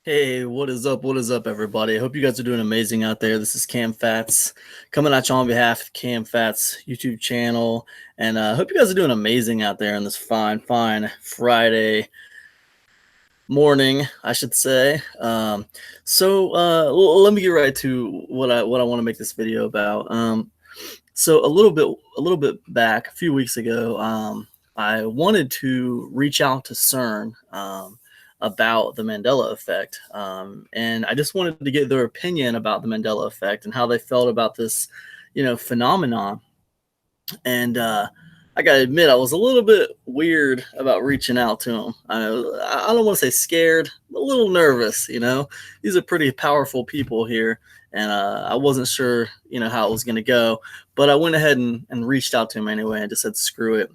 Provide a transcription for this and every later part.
Hey, what is up? What is up, everybody? I hope you guys are doing amazing out there. This is Cam Fats coming at you on behalf of Cam Fats YouTube channel, and I hope you guys are doing amazing out there on this fine Friday morning, I should say. Let me get right to what I want to make this video about. So a little bit back, a few weeks ago, I wanted to reach out to CERN. About the Mandela Effect. And I just wanted to get their opinion about the Mandela Effect and how they felt about this, phenomenon. And I got to admit, I was a little bit weird about reaching out to them. I don't want to say scared, but a little nervous. These are pretty powerful people here. And I wasn't sure, how it was going to go. But I went ahead and reached out to them anyway and just said, screw it.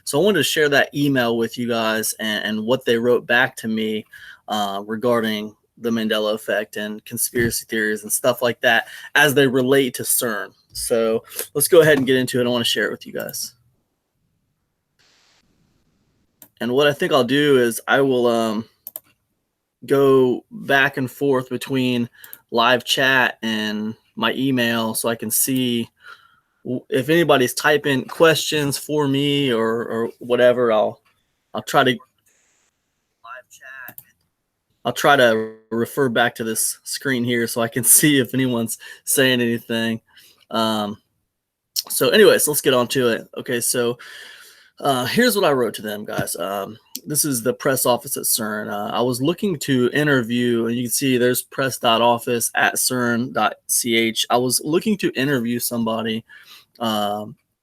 So I wanted to share that email with you guys and what they wrote back to me regarding the Mandela Effect and conspiracy theories and stuff like that as they relate to CERN. So let's go ahead and get into it. I want to share it with you guys. And what I think I'll do is I will go back and forth between live chat and my email so I can see if anybody's typing questions for me or whatever. I'll try to live chat. I'll try to refer back to this screen here so I can see if anyone's saying anything. So anyways, let's get on to it. Okay, so here's what I wrote to them, guys. This is the press office at CERN. I was looking to interview, and you can see there's press.office@cern.ch. I was looking to interview somebody.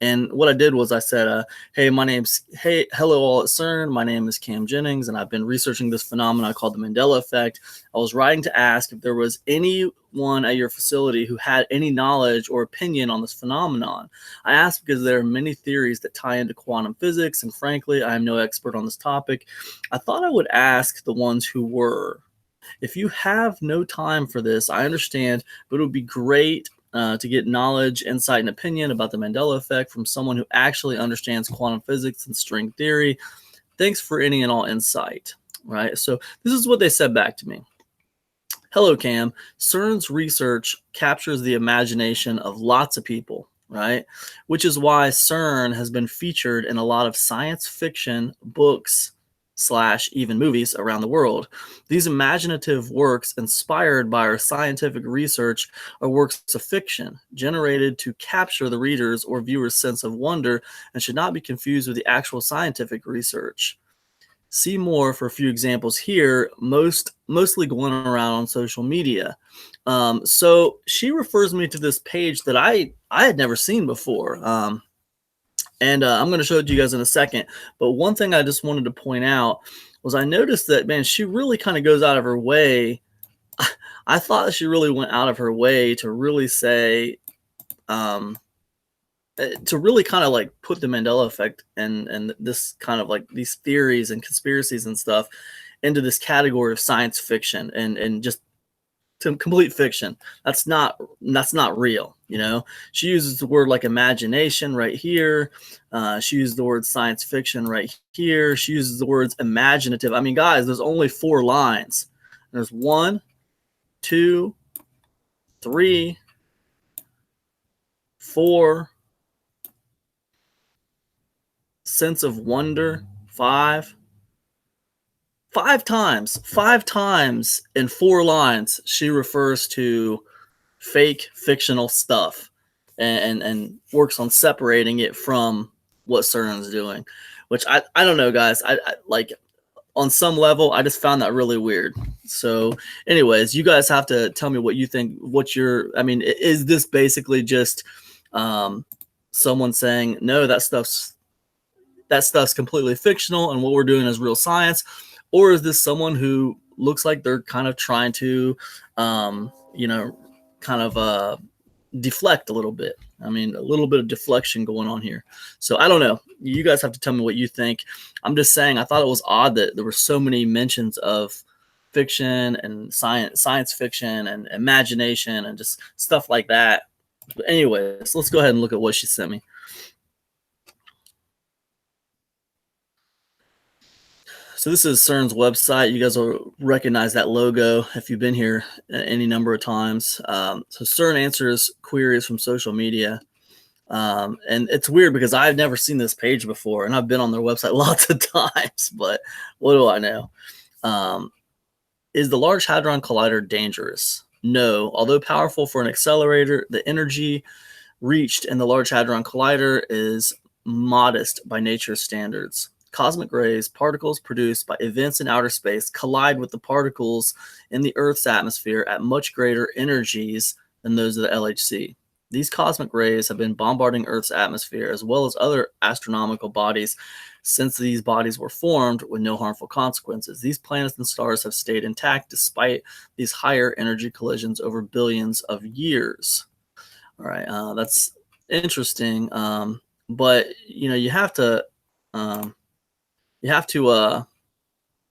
And what I did was I said, hello all at CERN. My name is Cam Jennings, and I've been researching this phenomenon called the Mandela Effect. I was writing to ask if there was anyone at your facility who had any knowledge or opinion on this phenomenon. I asked because there are many theories that tie into quantum physics, and frankly, I am no expert on this topic. I thought I would ask the ones who were. If you have no time for this, I understand, but it would be great to get knowledge, insight, and opinion about the Mandela Effect from someone who actually understands quantum physics and string theory. Thanks for any and all insight. Right? So this is what they said back to me. Hello, Cam. CERN's research captures the imagination of lots of people, right? Which is why CERN has been featured in a lot of science fiction books / even movies around the world. These imaginative works inspired by our scientific research are works of fiction generated to capture the reader's or viewer's sense of wonder and should not be confused with the actual scientific research. See more for a few examples here, mostly going around on social media. So she refers me to this page that I had never seen before. And I'm going to show it to you guys in a second. But one thing I just wanted to point out was I noticed that, man, she really kind of goes out of her way. I thought she really went out of her way to really say, to really kind of like put the Mandela Effect and this kind of like these theories and conspiracies and stuff into this category of science fiction and just to complete fiction. That's not real. She uses the word like imagination right here. She used the word science fiction right here. She uses the words imaginative. I mean, guys, there's only 4 lines. There's 1, 2, 3, 4, sense of wonder, 5 times in 4 lines she refers to fake fictional stuff and works on separating it from what CERN's doing, which I don't know, guys. I like on some level I just found that really weird. So anyways, you guys have to tell me what you think. Is this basically just someone saying no, that stuff's completely fictional and what we're doing is real science? Or is this someone who looks like they're kind of trying to, deflect a little bit? I mean, a little bit of deflection going on here. So I don't know. You guys have to tell me what you think. I'm just saying I thought it was odd that there were so many mentions of fiction and science fiction and imagination and just stuff like that. But anyways, let's go ahead and look at what she sent me. So this is CERN's website. You guys will recognize that logo if you've been here any number of times. So CERN answers queries from social media. And it's weird because I've never seen this page before, and I've been on their website lots of times, but what do I know? Is the Large Hadron Collider dangerous? No. Although powerful for an accelerator, the energy reached in the Large Hadron Collider is modest by nature's standards. Cosmic rays, particles produced by events in outer space, collide with the particles in the Earth's atmosphere at much greater energies than those of the LHC. These cosmic rays have been bombarding Earth's atmosphere as well as other astronomical bodies since these bodies were formed with no harmful consequences. These planets and stars have stayed intact despite these higher energy collisions over billions of years. All right, that's interesting. But you have to,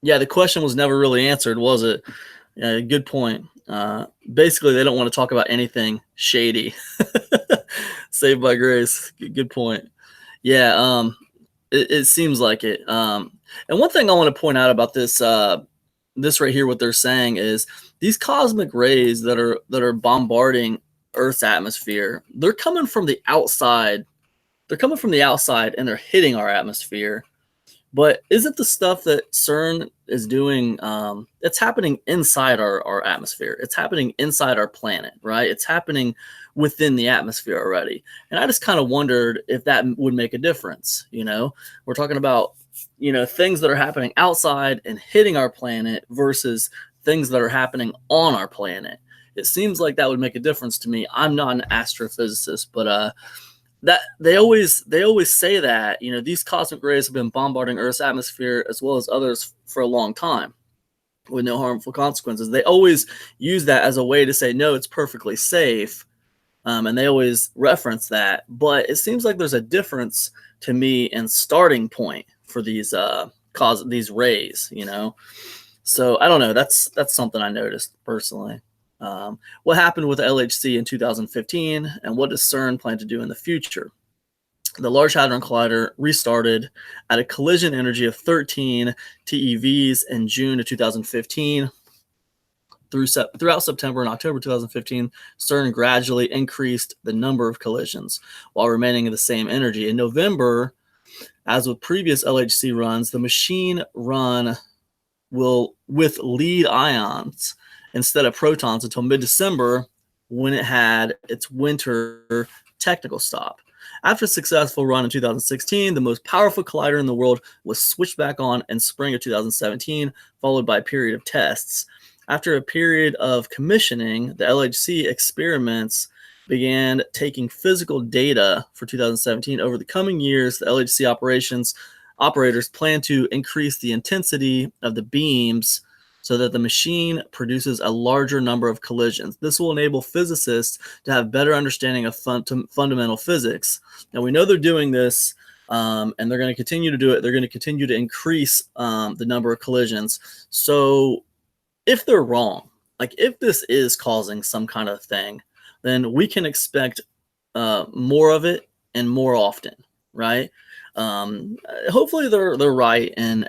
yeah, the question was never really answered, was it? Yeah, good point. Basically, they don't want to talk about anything shady. Saved by grace. Good point. Yeah, it seems like it. And one thing I want to point out about this, this right here, what they're saying is these cosmic rays that are bombarding Earth's atmosphere, they're coming from the outside. They're coming from the outside and they're hitting our atmosphere. But isn't the stuff that CERN is doing, it's happening inside our atmosphere. It's happening inside our planet, right? It's happening within the atmosphere already. And I just kind of wondered if that would make a difference. We're talking about, things that are happening outside and hitting our planet versus things that are happening on our planet. It seems like that would make a difference to me. I'm not an astrophysicist, but that they always say that these cosmic rays have been bombarding Earth's atmosphere as well as others for a long time with no harmful consequences. They always use that as a way to say no, it's perfectly safe, and they always reference that. But it seems like there's a difference to me in starting point for these these rays. So I don't know. That's something I noticed personally. What happened with the LHC in 2015, and what does CERN plan to do in the future? The Large Hadron Collider restarted at a collision energy of 13 TeVs in June of 2015. Throughout September and October 2015, CERN gradually increased the number of collisions while remaining at the same energy. In November, as with previous LHC runs, the machine run will with lead ions instead of protons until mid-December, when it had its winter technical stop. After a successful run in 2016, the most powerful collider in the world was switched back on in spring of 2017, followed by a period of tests. After a period of commissioning, the LHC experiments began taking physical data for 2017. Over the coming years, the LHC operators plan to increase the intensity of the beams so that the machine produces a larger number of collisions. This will enable physicists to have better understanding of fundamental physics. Now, we know they're doing this, and they're going to continue to do it. They're going to continue to increase the number of collisions. So if they're wrong, like if this is causing some kind of thing, then we can expect more of it and more often, right? Hopefully they're right, and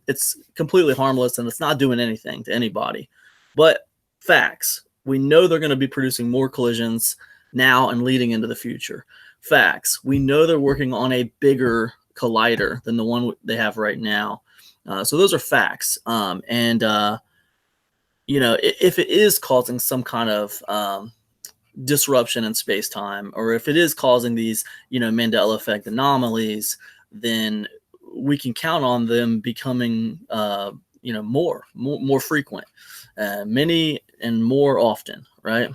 it's completely harmless and it's not doing anything to anybody. But facts, we know they're going to be producing more collisions now and leading into the future. Facts, we know they're working on a bigger collider than the one they have right now. So those are facts. If it is causing some kind of disruption in space-time, or if it is causing these, Mandela Effect anomalies, then we can count on them becoming, more frequent, many and more often, right?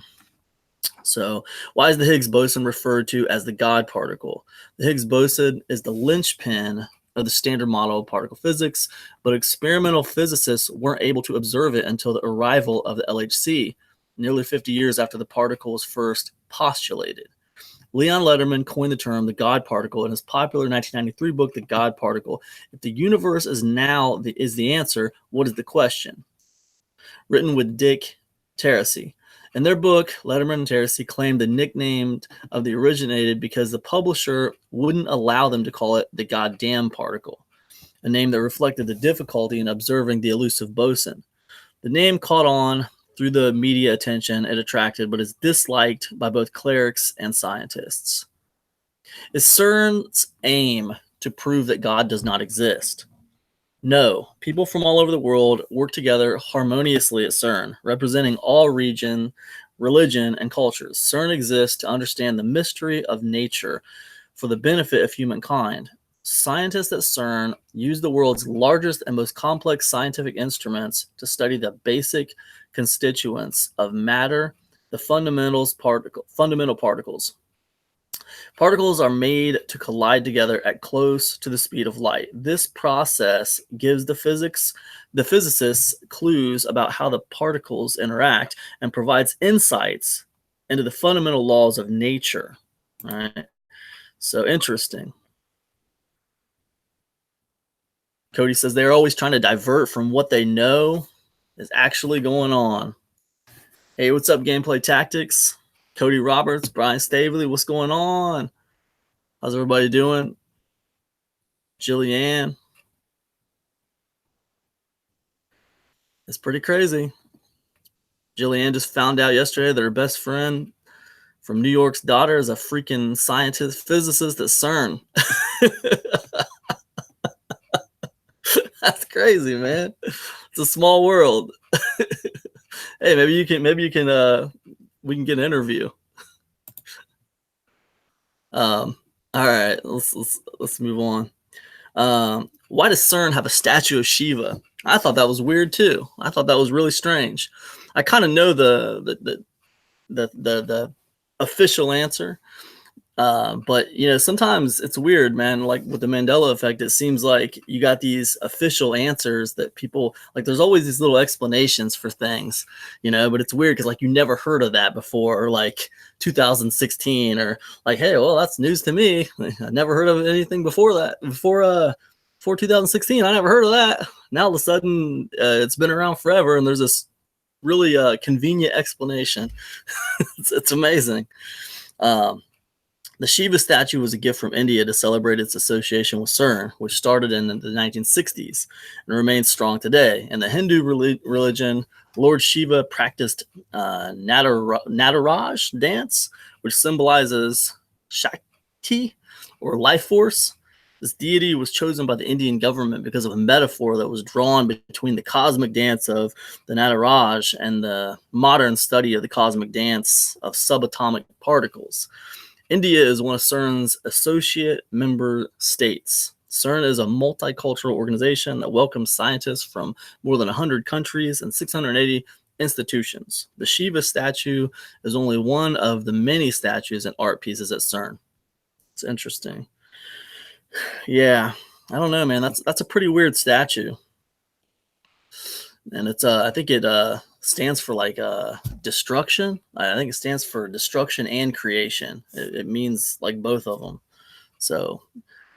So why is the Higgs boson referred to as the God particle? The Higgs boson is the linchpin of the standard model of particle physics, but experimental physicists weren't able to observe it until the arrival of the LHC, nearly 50 years after the particle was first postulated. Leon Lederman coined the term the God particle in his popular 1993 book, The God Particle. If the universe is the answer, what is the question? Written with Dick Teresi. In their book, Lederman and Teresi claimed the nickname of the originated because the publisher wouldn't allow them to call it the goddamn particle. a name that reflected the difficulty in observing the elusive boson. The name caught on through the media attention it attracted, but is disliked by both clerics and scientists. Is CERN's aim to prove that God does not exist? No. People from all over the world work together harmoniously at CERN, representing all religion, and cultures. CERN exists to understand the mystery of nature for the benefit of humankind. Scientists at CERN use the world's largest and most complex scientific instruments to study the basic constituents of matter, the fundamental particles. Particles are made to collide together at close to the speed of light. This process gives the physicists clues about how the particles interact and provides insights into the fundamental laws of nature. All right. So interesting. Cody says they're always trying to divert from what they know is actually going on. Hey, what's up, Gameplay Tactics? Cody Roberts, Brian Stavely, what's going on? How's everybody doing? Jillianne. It's pretty crazy. Jillianne just found out yesterday that her best friend from New York's daughter is a freaking scientist, physicist at CERN. That's crazy, man. It's a small world. Hey, maybe you can we can get an interview. All right, let's move on. Why does CERN have a statue of Shiva? I thought that was weird too. I thought that was really strange. I kind of know the official answer, but you know, sometimes it's weird, man. Like with the Mandela Effect, it seems like you got these official answers that people like. There's always these little explanations for things, you know. But it's weird because like you never heard of that before, or like 2016, or like, hey, well, that's news to me. I never heard of anything before that. Before 2016, I never heard of that. Now all of a sudden, it's been around forever, and there's this really convenient explanation. It's amazing. The Shiva statue was a gift from India to celebrate its association with CERN, which started in the 1960s and remains strong today. In the Hindu religion, Lord Shiva practiced Nataraj dance, which symbolizes Shakti, or life force. This deity was chosen by the Indian government because of a metaphor that was drawn between the cosmic dance of the Nataraj and the modern study of the cosmic dance of subatomic particles. India is one of CERN's associate member states. CERN is a multicultural organization that welcomes scientists from more than 100 countries and 680 institutions. The Shiva statue is only one of the many statues and art pieces at CERN. It's interesting. Yeah, I don't know, man. That's a pretty weird statue, and it's I think it stands for like destruction. I think it stands for destruction and creation. It means like both of them. So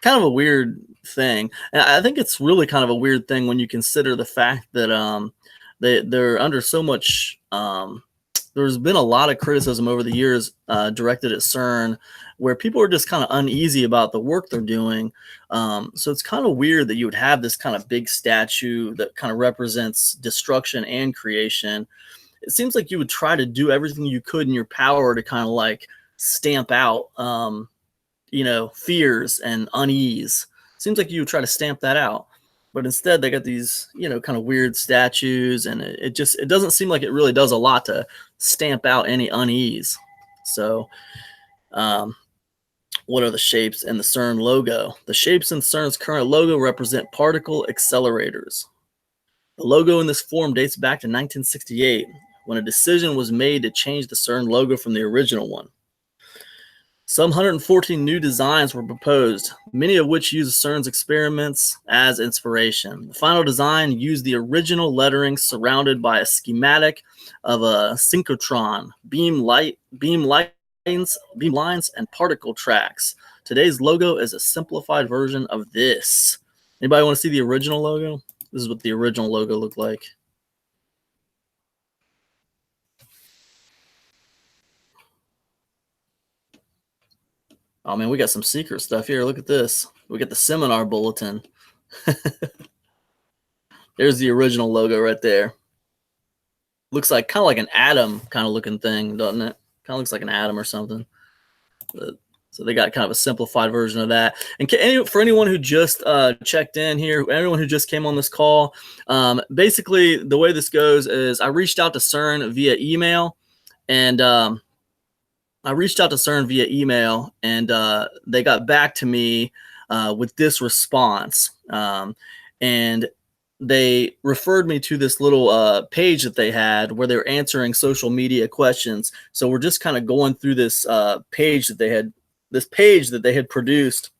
kind of a weird thing. And I think it's really kind of a weird thing when you consider the fact that they're under so much. There's been a lot of criticism over the years directed at CERN, where people are just kind of uneasy about the work they're doing. So it's kind of weird that you would have this kind of big statue that kind of represents destruction and creation. It seems like you would try to do everything you could in your power to kind of like stamp out, fears and unease. Seems like you would try to stamp that out. But instead, they got these, kind of weird statues, and it doesn't seem like it really does a lot to stamp out any unease. So, what are the shapes in the CERN logo? The shapes in CERN's current logo represent particle accelerators. The logo in this form dates back to 1968, when a decision was made to change the CERN logo from the original one. Some 114 new designs were proposed, many of which use CERN's experiments as inspiration. The final design used the original lettering surrounded by a schematic of a synchrotron, beam lines, and particle tracks. Today's logo is a simplified version of this. Anybody want to see the original logo? This is what the original logo looked like. Oh man, we got some secret stuff here. Look at this. We got the seminar bulletin. There's the original logo right there. Looks like kind of like an atom kind of looking thing, doesn't it? Kind of looks like an atom or something. But, so they got kind of a simplified version of that. And for anyone who just checked in here, anyone who just came on this call, basically the way this goes is I reached out to CERN via email, and they got back to me with this response. And they referred me to this little page that they had where they were answering social media questions. So we're just kind of going through this page that they had produced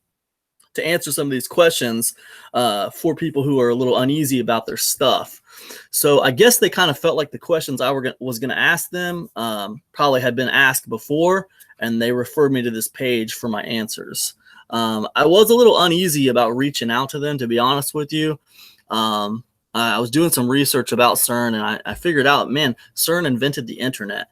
to answer some of these questions for people who are a little uneasy about their stuff. So I guess they kind of felt like the questions I was going to ask them probably had been asked before, and they referred me to this page for my answers. I was a little uneasy about reaching out to them, to be honest with you. I was doing some research about CERN, and I figured out, man, CERN invented the internet,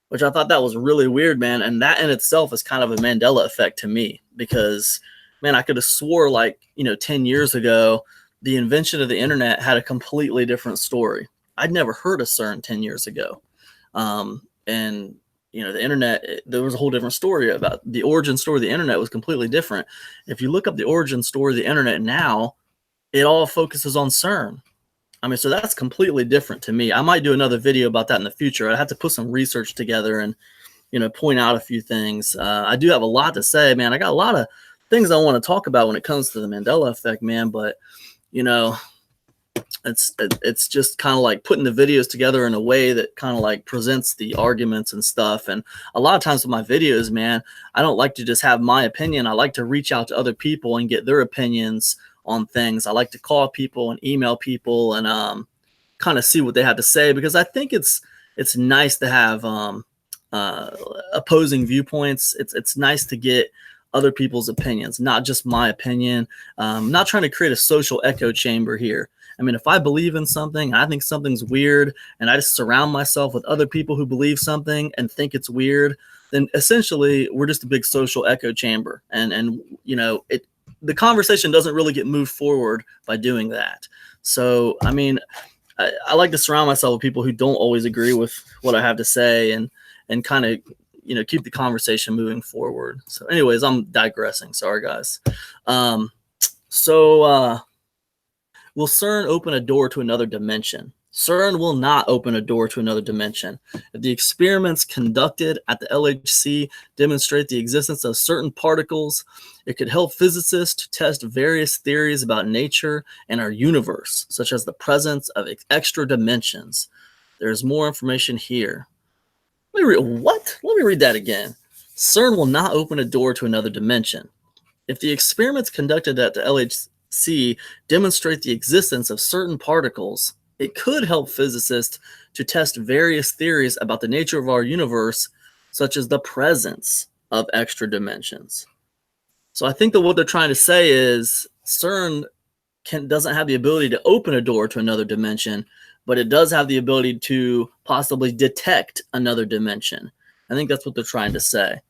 which I thought that was really weird, man. And that in itself is kind of a Mandela effect to me, because, man, I could have swore 10 years ago, the invention of the internet had a completely different story. I'd never heard of CERN 10 years ago. And, the internet, there was a whole different story about the origin story of the internet was completely different. If you look up the origin story of the internet now, it all focuses on CERN. I mean, so that's completely different to me. I might do another video about that in the future. I'd have to put some research together and, point out a few things. I do have a lot to say, man. I got a lot of things I want to talk about when it comes to the Mandela effect, man. But, it's just kind of like putting the videos together in a way that kind of like presents the arguments and stuff. And a lot of times with my videos, man, I don't like to just have my opinion. I like to reach out to other people and get their opinions on things. I like to call people and email people and kind of see what they have to say, because I think it's nice to have opposing viewpoints. It's nice to get other people's opinions, not just my opinion. I'm not trying to create a social echo chamber here. I mean, if I believe in something, I think something's weird, and I just surround myself with other people who believe something and think it's weird, then essentially we're just a big social echo chamber. And the conversation doesn't really get moved forward by doing that. So, I mean, I like to surround myself with people who don't always agree with what I have to say, and kind of, keep the conversation moving forward. So anyways, I'm digressing. Sorry, guys. Will CERN open a door to another dimension? CERN will not open a door to another dimension. If the experiments conducted at the LHC demonstrate the existence of certain particles, it could help physicists to test various theories about nature and our universe, such as the presence of extra dimensions. There's more information here. Let me read that again. CERN will not open a door to another dimension. If the experiments conducted at the LHC demonstrate the existence of certain particles, it could help physicists to test various theories about the nature of our universe, such as the presence of extra dimensions. So I think that what they're trying to say is CERN doesn't have the ability to open a door to another dimension, but it does have the ability to possibly detect another dimension. I think that's what they're trying to say.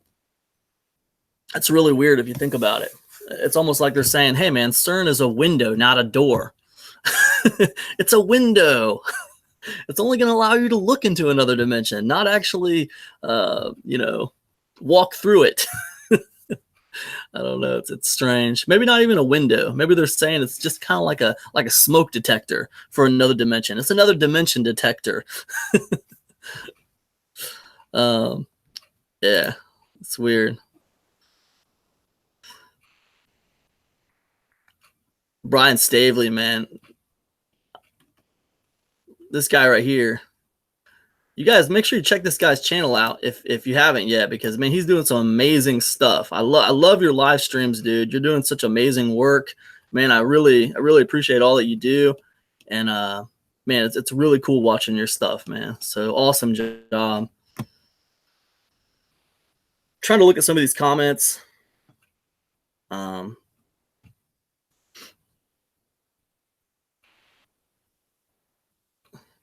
That's really weird if you think about it. It's almost like they're saying, hey, man, CERN is a window, not a door. It's a window. It's only going to allow you to look into another dimension, not actually, walk through it. I don't know. It's strange. Maybe not even a window. Maybe they're saying it's just kind of like a smoke detector for another dimension. It's another dimension detector. Yeah, it's weird. Brian Stavely, man. This guy right here. You guys, make sure you check this guy's channel out if you haven't yet, because, man, he's doing some amazing stuff. I love your live streams, dude. You're doing such amazing work, man. I really appreciate all that you do, and man, it's really cool watching your stuff, man. So awesome job. Trying to look at some of these comments.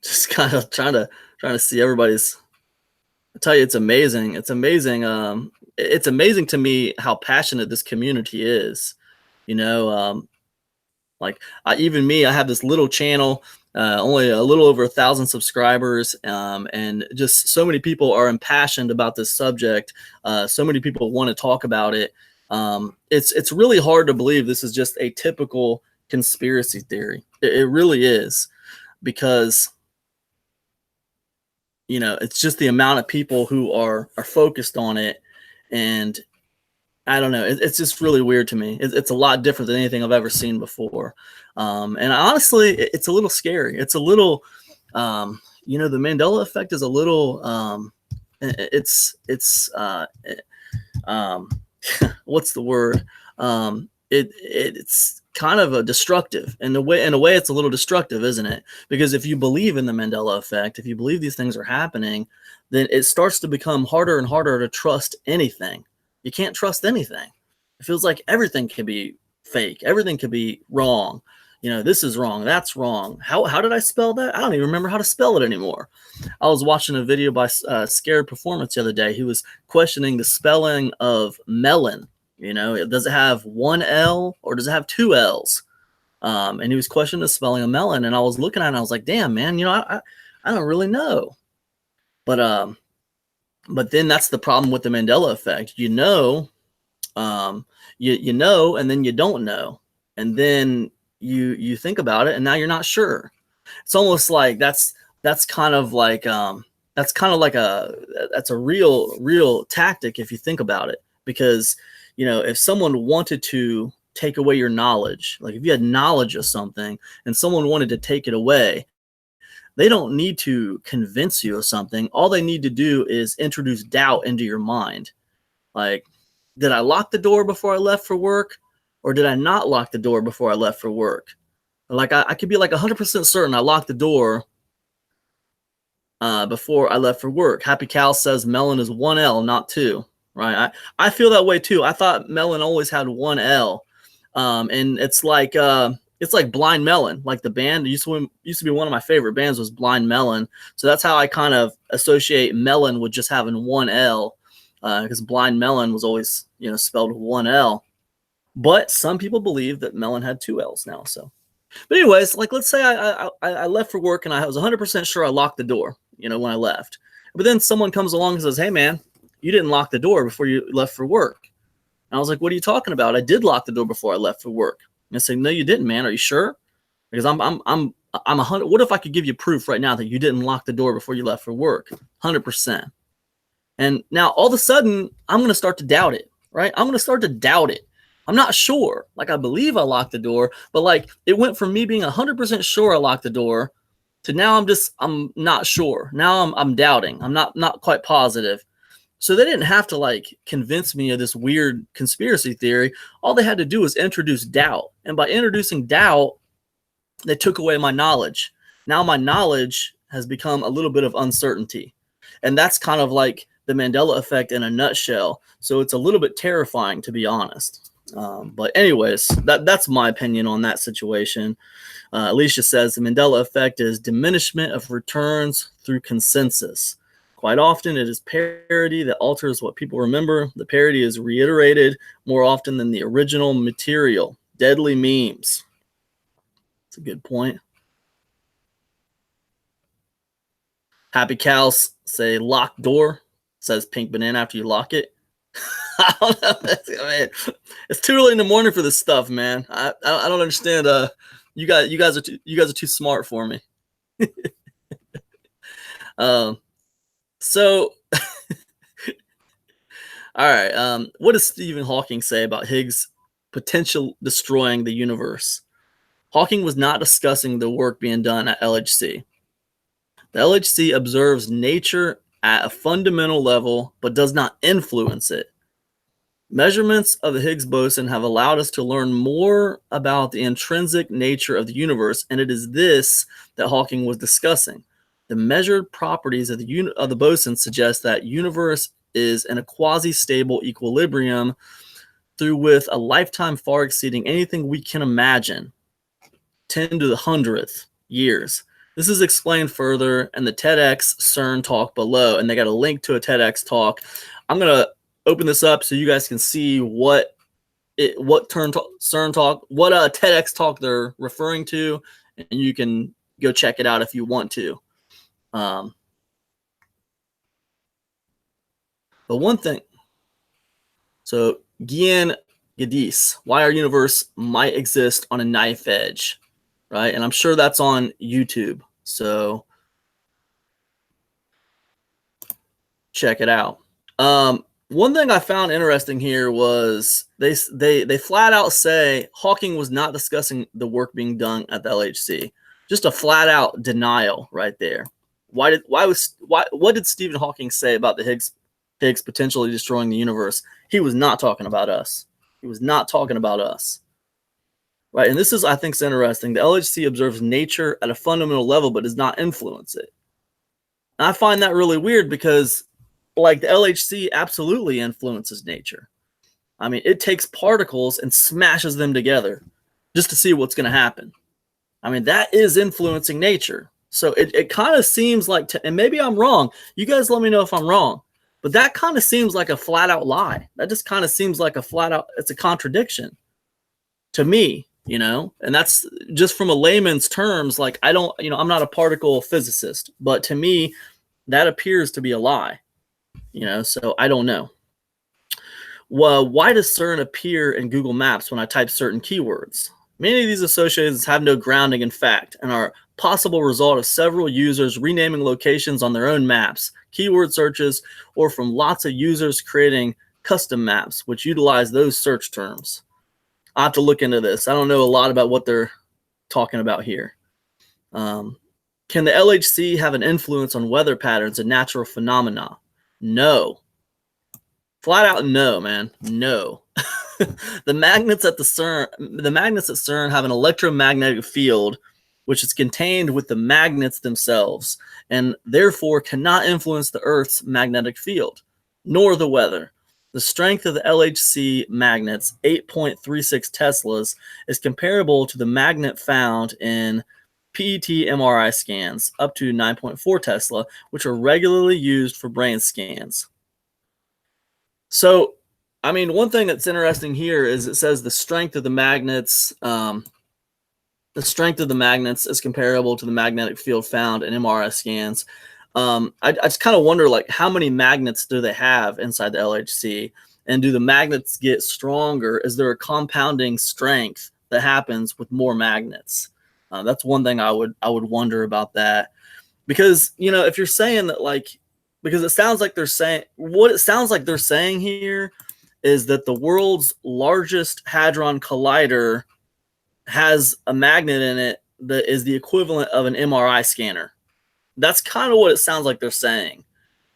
Just kind of trying to see everybody's. I tell you, it's amazing. It's amazing. It's amazing to me how passionate this community is. Like even me, I have this little channel, only a little over 1,000 subscribers, and just so many people are impassioned about this subject. So many people want to talk about it. It's really hard to believe this is just a typical conspiracy theory. It really is, because it's just the amount of people who are focused on it, and I don't know. It's just really weird to me. It's a lot different than anything I've ever seen before. And honestly, it's a little scary. It's a little, the Mandela effect is a little, what's the word? It's kind of a destructive. In a way, it's a little destructive, isn't it? Because if you believe in the Mandela effect, if you believe these things are happening, then it starts to become harder and harder to trust anything. You can't trust anything. It feels like everything can be fake. Everything can be wrong. This is wrong. That's wrong. How did I spell that? I don't even remember how to spell it anymore. I was watching a video by Scared Performance the other day. He was questioning the spelling of melon. Does it have one L or does it have two L's? And he was questioning the spelling of melon. And I was looking at it and I was like, damn, man, I don't really know. But then that's the problem with the Mandela effect. You know, and then you don't know, and then you think about it, and now you're not sure. It's almost like that's kind of like that's a real tactic if you think about it, because if someone wanted to take away your knowledge, like if you had knowledge of something and someone wanted to take it away, they don't need to convince you of something. All they need to do is introduce doubt into your mind. Like, did I lock the door before I left for work? Or did I not lock the door before I left for work? Like, I could be like 100% certain I locked the door before I left for work. Happy Cal says melon is one L, not two. Right? I feel that way too. I thought melon always had one L. And it's like Blind Melon, like the band. It used to be one of my favorite bands was Blind Melon. So that's how I kind of associate melon with just having one L, because Blind Melon was always spelled with one L. But some people believe that melon had two L's now. So, but anyways, like let's say I left for work and I was 100% sure I locked the door, when I left. But then someone comes along and says, "Hey man, you didn't lock the door before you left for work." And I was like, "What are you talking about? I did lock the door before I left for work." And I say, "No, you didn't, man. Are you sure?" Because I'm 100. What if I could give you proof right now that you didn't lock the door before you left for work? 100%. And now all of a sudden, I'm going to start to doubt it, right? I'm going to start to doubt it. I'm not sure. Like, I believe I locked the door, but like it went from me being 100% sure I locked the door to now I'm not sure. Now I'm doubting. I'm not quite positive. So they didn't have to like convince me of this weird conspiracy theory. All they had to do was introduce doubt. And by introducing doubt, they took away my knowledge. Now my knowledge has become a little bit of uncertainty. And that's kind of like the Mandela effect in a nutshell. So it's a little bit terrifying, to be honest. But anyways, that's my opinion on that situation. Alicia says the Mandela effect is diminishment of returns through consensus. Quite often, it is parody that alters what people remember. The parody is reiterated more often than the original material. Deadly memes. That's a good point. Happy cows say locked door. Says pink banana after you lock it. I don't know. Man, it's too early in the morning for this stuff, man. I don't understand. You guys are too smart for me. So, all right. What does Stephen Hawking say about Higgs' potential destroying the universe? Hawking was not discussing the work being done at LHC. The LHC observes nature at a fundamental level, but does not influence it. Measurements of the Higgs boson have allowed us to learn more about the intrinsic nature of the universe, and it is this that Hawking was discussing. The measured properties of the boson suggest that universe is in a quasi-stable equilibrium through with a lifetime far exceeding anything we can imagine, 10 to the 100th years. This is explained further in the TEDx CERN talk below, and they got a link to a TEDx talk. I'm going to open this up so you guys can see what what CERN talk, what TEDx talk they're referring to, and you can go check it out if you want to. But one thing, so Gian Gadis, why our universe might exist on a knife edge, right? And I'm sure that's on YouTube, so check it out. One thing I found interesting here was they flat out say Hawking was not discussing the work being done at the LHC. Just a flat out denial right there. What did Stephen Hawking say about the Higgs potentially destroying the universe? He was not talking about us. He was not talking about us. Right, and this is, I think, interesting. The LHC observes nature at a fundamental level, but does not influence it. And I find that really weird because, like, the LHC absolutely influences nature. I mean, it takes particles and smashes them together just to see what's going to happen. I mean, that is influencing nature. So it kind of seems like, and maybe I'm wrong. You guys let me know if I'm wrong. But that kind of seems like a flat out lie. That just kind of seems like a flat out, it's a contradiction to me, you know? And that's just from a layman's terms. Like, I don't, you know, I'm not a particle physicist, but to me, that appears to be a lie. You know, so I don't know. Well, why does CERN appear in Google Maps when I type certain keywords? Many of these associations have no grounding in fact and are possible result of several users renaming locations on their own maps, keyword searches, or from lots of users creating custom maps which utilize those search terms. I'll have to look into this. I don't know a lot about what they're talking about here. Can the LHC have an influence on weather patterns and natural phenomena? No. Flat out no, man. No. The magnets at CERN have an electromagnetic field which is contained with the magnets themselves and therefore cannot influence the Earth's magnetic field, nor the weather. The strength of the LHC magnets, 8.36 Teslas, is comparable to the magnet found in PET MRI scans, up to 9.4 Tesla, which are regularly used for brain scans. So, I mean, one thing that's interesting here is it says the strength of the magnets is comparable to the magnetic field found in MRI scans. I just kind of wonder, like, how many magnets do they have inside the LHC? And do the magnets get stronger? Is there a compounding strength that happens with more magnets? That's one thing I would wonder about that. Because, you know, if you're saying that, like, because it sounds like they're saying, what it sounds like they're saying here is that the world's largest hadron collider has a magnet in it that is the equivalent of an MRI scanner. That's kind of what it sounds like they're saying.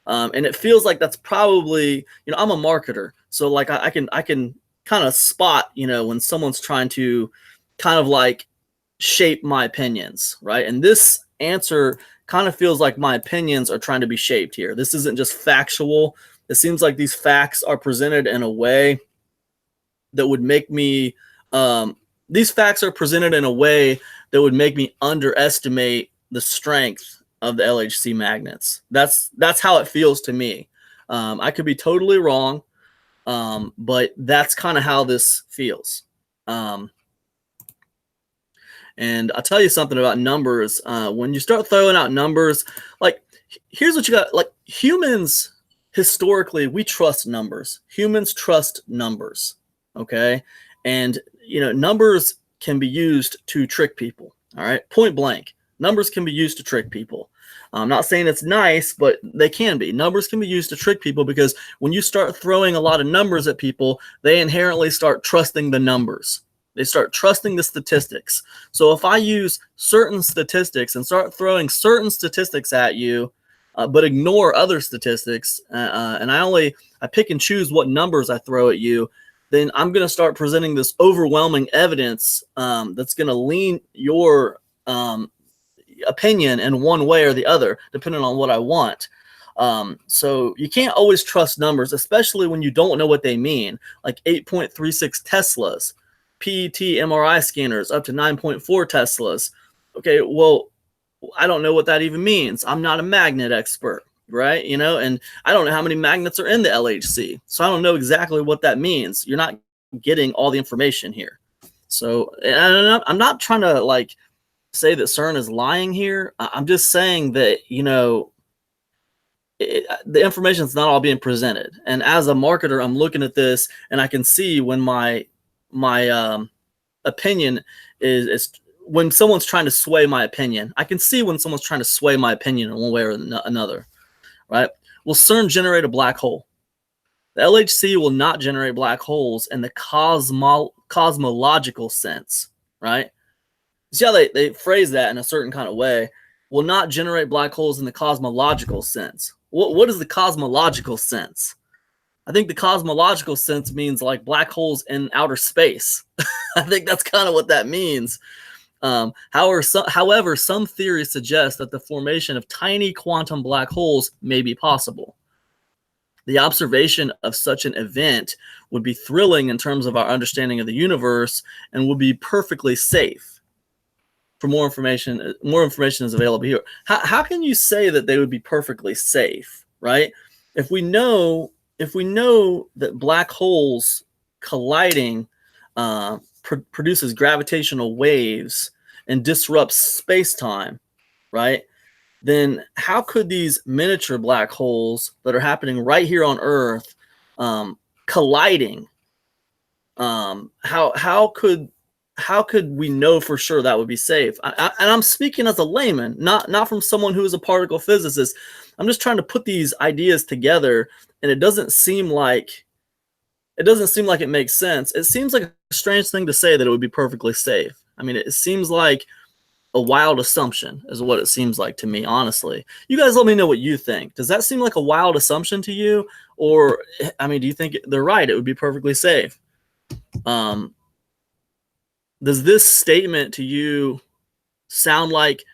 And it feels like that's probably, you know, I'm a marketer. So like I can kind of spot, you know, when someone's trying to kind of like shape my opinions, right? And this answer kind of feels like my opinions are trying to be shaped here. This isn't just factual. It seems like these facts are presented in a way that would make me, these facts are presented in a way that would make me underestimate the strength of the LHC magnets. That's how it feels to me. I could be totally wrong, but that's kind of how this feels. And I'll tell you something about numbers. When you start throwing out numbers, like, here's what you got. Like, humans, historically, we trust numbers. Humans trust numbers, okay? And, you know, numbers can be used to trick people, all right? Point blank. Numbers can be used to trick people. I'm not saying it's nice, but they can be. Numbers can be used to trick people because when you start throwing a lot of numbers at people, they inherently start trusting the numbers. They start trusting the statistics. So if I use certain statistics and start throwing certain statistics at you, but ignore other statistics, and I pick and choose what numbers I throw at you, then I'm going to start presenting this overwhelming evidence that's going to lean your opinion in one way or the other, depending on what I want. So you can't always trust numbers, especially when you don't know what they mean, like 8.36 Teslas. PET MRI scanners up to 9.4 Teslas. Okay, well, I don't know what that even means. I'm not a magnet expert, right? You know, and I don't know how many magnets are in the LHC. So I don't know exactly what that means. You're not getting all the information here. So and I'm not trying to like say that CERN is lying here. I'm just saying that, you know, the information is not all being presented. And as a marketer, I'm looking at this and I can see when my opinion is when someone's trying to sway my opinion. I can see when someone's trying to sway my opinion in one way or another, right? Will CERN generate a black hole? The LHC will not generate black holes in the cosmological sense, right? See how they phrase that in a certain kind of way. Will not generate black holes in the cosmological sense. What is the cosmological sense? I think the cosmological sense means like black holes in outer space. I think that's kind of what that means. However, some theories suggest that the formation of tiny quantum black holes may be possible. The observation of such an event would be thrilling in terms of our understanding of the universe and would be perfectly safe. For more information is available here. How can you say that they would be perfectly safe, right? If we know that black holes colliding produces gravitational waves and disrupts space-time, right? Then how could these miniature black holes that are happening right here on Earth colliding? How could we know for sure that would be safe? And I'm speaking as a layman, not from someone who is a particle physicist. I'm just trying to put these ideas together, and it doesn't seem like it makes sense. It seems like a strange thing to say that it would be perfectly safe. I mean, it seems like a wild assumption is what it seems like to me, honestly. You guys let me know what you think. Does that seem like a wild assumption to you? Or, I mean, do you think they're right? It would be perfectly safe. Does this statement to you sound like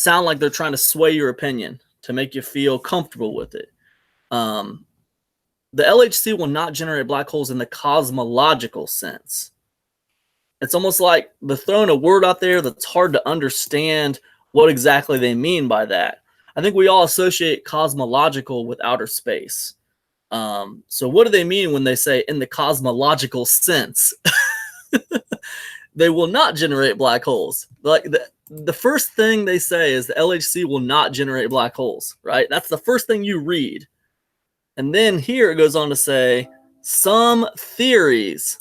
they're trying to sway your opinion to make you feel comfortable with it? The LHC will not generate black holes in the cosmological sense. It's almost like they're throwing a word out there that's hard to understand what exactly they mean by that. I think we all associate cosmological with outer space. So what do they mean when they say in the cosmological sense? They will not generate black holes. Like the first thing they say is the LHC will not generate black holes, right? That's the first thing you read. And then here it goes on to say some theories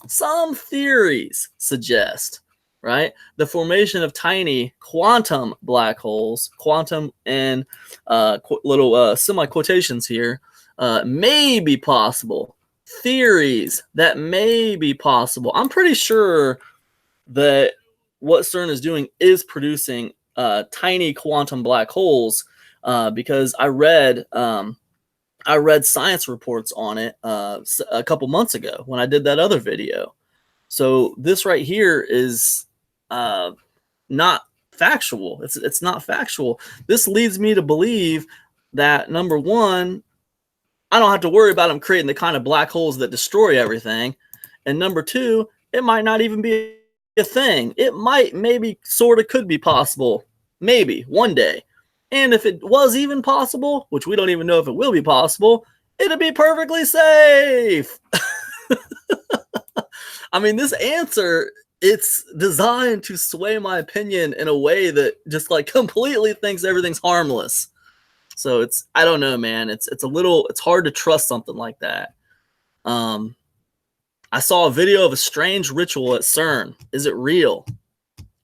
suggest, right, the formation of tiny quantum black holes, quantum and little semi-quotations here, may be possible. Theories that may be possible. I'm pretty sure that what CERN is doing is producing tiny quantum black holes because I read science reports on it a couple months ago when I did that other video. So this right here is not factual. It's not factual. This leads me to believe that, number one, I don't have to worry about them creating the kind of black holes that destroy everything. And number two, it might not even be a thing. It might, maybe, sort of could be possible. Maybe one day. And if it was even possible, which we don't even know if it will be possible, it'd be perfectly safe. I mean, this answer, it's designed to sway my opinion in a way that just like completely thinks everything's harmless. So I don't know, man. It's hard to trust something like that. I saw a video of a strange ritual at CERN. Is it real?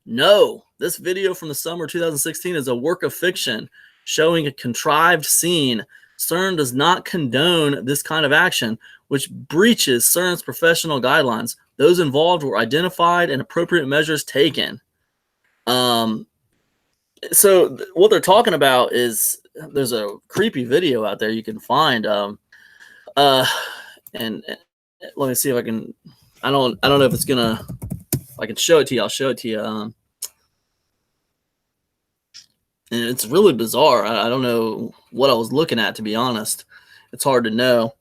No. This video from the summer 2016 is a work of fiction showing a contrived scene. CERN does not condone this kind of action, which breaches CERN's professional guidelines. Those involved were identified and appropriate measures taken. So what they're talking about is there's a creepy video out there you can find. And let me see if I can. I don't know if it's gonna. If I can show it to you, I'll show it to you. And it's really bizarre. I don't know what I was looking at, to be honest. It's hard to know.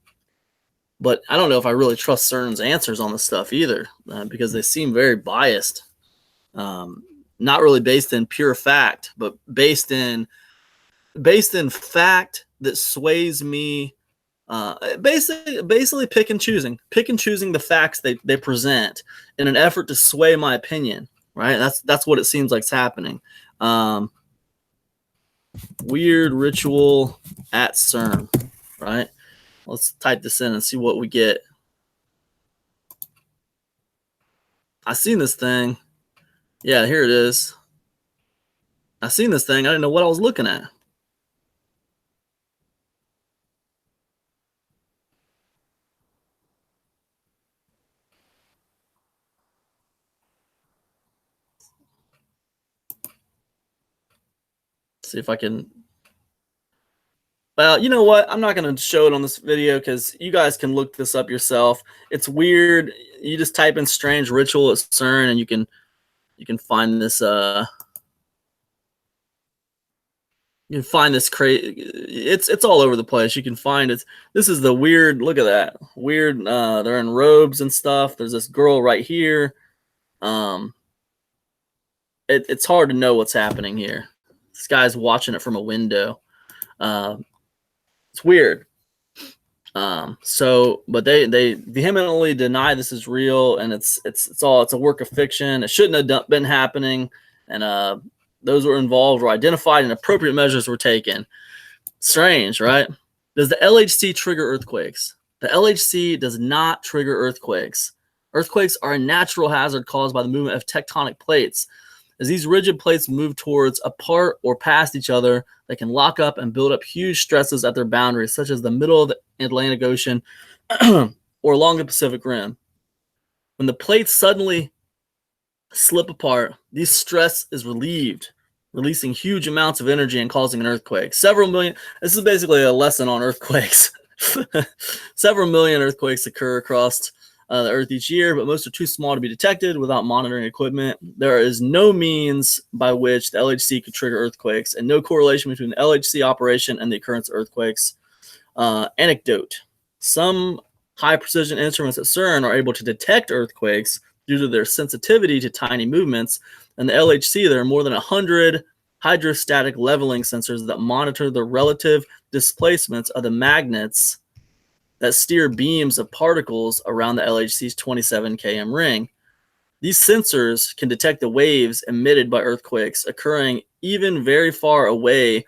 But I don't know if I really trust CERN's answers on this stuff either, because they seem very biased. Not really based in pure fact, but based in fact that sways me Basically pick and choosing the facts they present in an effort to sway my opinion, right? That's what it seems like's happening. Weird ritual at CERN, right? Let's type this in and see what we get. I seen this thing. Yeah, here it is. I seen this thing. I didn't know what I was looking at. See if I can. Well, you know what? I'm not going to show it on this video because you guys can look this up yourself. It's weird. You just type in "strange ritual at CERN" and you can find this. You can find this crazy. It's all over the place. You can find it. This is the weird. Look at that weird. They're in robes and stuff. There's this girl right here. It's hard to know what's happening here. This guy's watching it from a window. It's weird. But they vehemently deny this is real, and it's a work of fiction. It shouldn't have been happening, and those who were involved were identified and appropriate measures were taken. Strange, right? Does the LHC trigger earthquakes? The LHC does not trigger earthquakes. Earthquakes are a natural hazard caused by the movement of tectonic plates. As these rigid plates move towards, apart, or past each other, they can lock up and build up huge stresses at their boundaries, such as the middle of the Atlantic Ocean or along the Pacific Rim. When the plates suddenly slip apart, this stress is relieved, releasing huge amounts of energy and causing an earthquake. This is basically a lesson on earthquakes. Several million earthquakes occur across the Earth each year, but most are too small to be detected without monitoring equipment. There is no means by which the LHC could trigger earthquakes, and no correlation between the LHC operation and the occurrence of earthquakes. Anecdote. Some high-precision instruments at CERN are able to detect earthquakes due to their sensitivity to tiny movements. And the LHC, there are more than 100 hydrostatic leveling sensors that monitor the relative displacements of the magnets that steer beams of particles around the LHC's 27 km ring. These sensors can detect the waves emitted by earthquakes occurring even very far away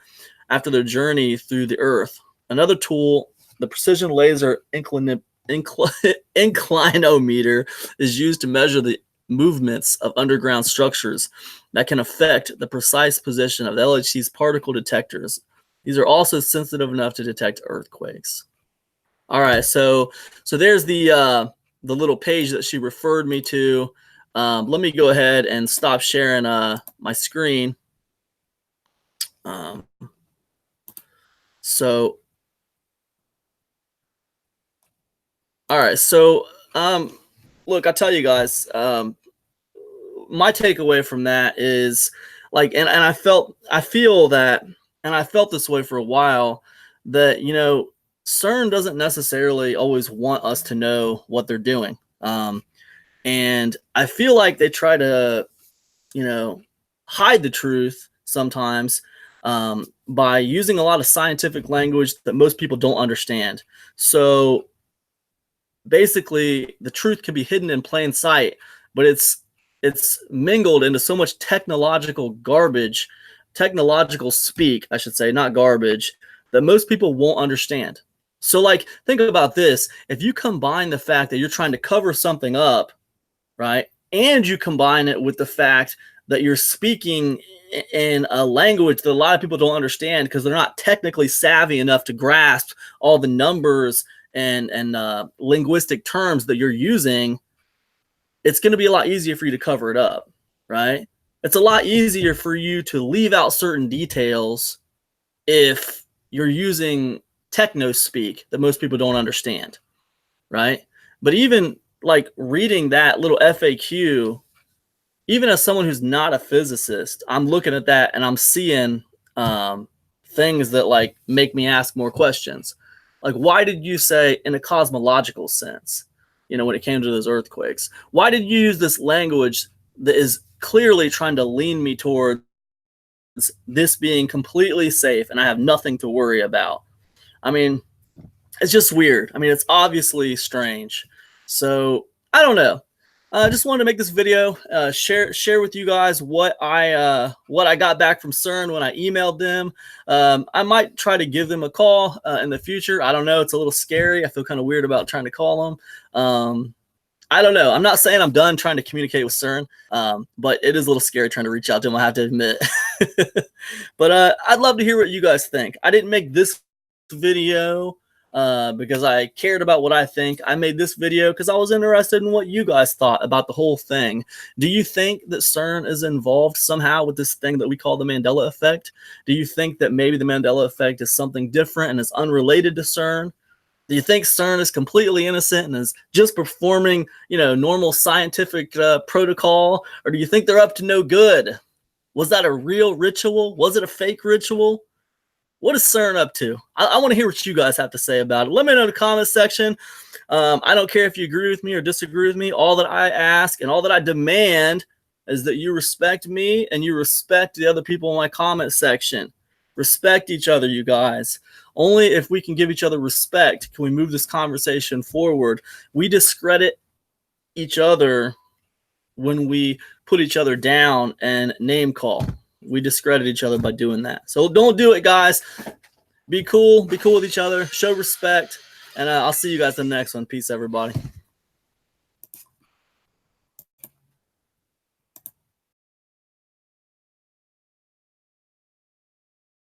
after their journey through the Earth. Another tool, the precision laser inclinometer, is used to measure the movements of underground structures that can affect the precise position of the LHC's particle detectors. These are also sensitive enough to detect earthquakes. All right, so there's the little page that she referred me to. Let me go ahead and stop sharing my screen. All right, so look, I tell you guys, my takeaway from that is like, and I feel that, and I felt this way for a while, that CERN doesn't necessarily always want us to know what they're doing. And I feel like they try to, hide the truth sometimes by using a lot of scientific language that most people don't understand. So basically, the truth can be hidden in plain sight, but it's mingled into so much technological speak, I should say, not garbage, that most people won't understand. So like, think about this. If you combine the fact that you're trying to cover something up, right, and you combine it with the fact that you're speaking in a language that a lot of people don't understand because they're not technically savvy enough to grasp all the numbers and linguistic terms that you're using, it's going to be a lot easier for you to cover it up, right? It's a lot easier for you to leave out certain details if you're using techno speak that most people don't understand, right? But even like reading that little FAQ, even as someone who's not a physicist, I'm looking at that and I'm seeing things that like make me ask more questions. Like, why did you say in a cosmological sense, when it came to those earthquakes, why did you use this language that is clearly trying to lean me towards this being completely safe and I have nothing to worry about? I mean, It's just weird. I mean, it's obviously strange. So I don't know. I just wanted to make this video, share with you guys what I got back from CERN when I emailed them. I might try to give them a call in the future. I don't know. It's a little scary. I feel kind of weird about trying to call them. I don't know. I'm not saying I'm done trying to communicate with CERN, but it is a little scary trying to reach out to them, I have to admit. But I'd love to hear what you guys think. I didn't make this video because I cared about what I think. I made this video because I was interested in what you guys thought about the whole thing. Do you think that CERN is involved somehow with this thing that we call the Mandela Effect? Do you think that maybe the Mandela Effect is something different and is unrelated to CERN? Do you think CERN is completely innocent and is just performing, normal scientific protocol? Or do you think they're up to no good? Was that a real ritual? Was it a fake ritual? What is CERN up to? I want to hear what you guys have to say about it. Let me know in the comment section. I don't care if you agree with me or disagree with me. All that I ask and all that I demand is that you respect me and you respect the other people in my comment section. Respect each other, you guys. Only if we can give each other respect can we move this conversation forward. We discredit each other when we put each other down and name call. We discredit each other by doing that. So don't do it, guys. Be cool with each other. Show respect. And I'll see you guys in the next one. Peace, everybody.